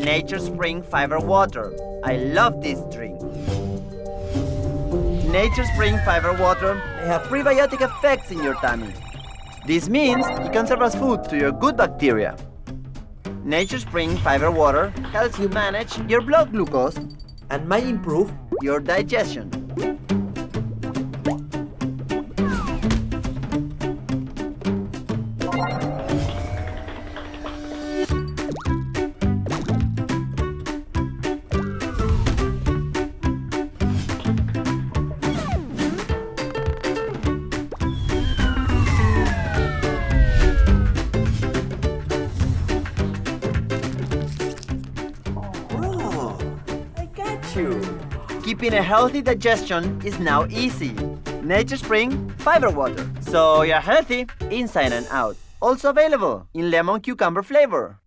Nature Spring Fiber Water. I love this drink. Nature Spring Fiber Water may have prebiotic effects in your tummy. This means it can serve as food to your good bacteria. Nature Spring Fiber Water helps you manage your blood glucose and might improve your digestion. Keeping a healthy digestion is now easy. Nature Spring Fiber Water. So you're healthy inside and out. Also available in lemon cucumber flavor.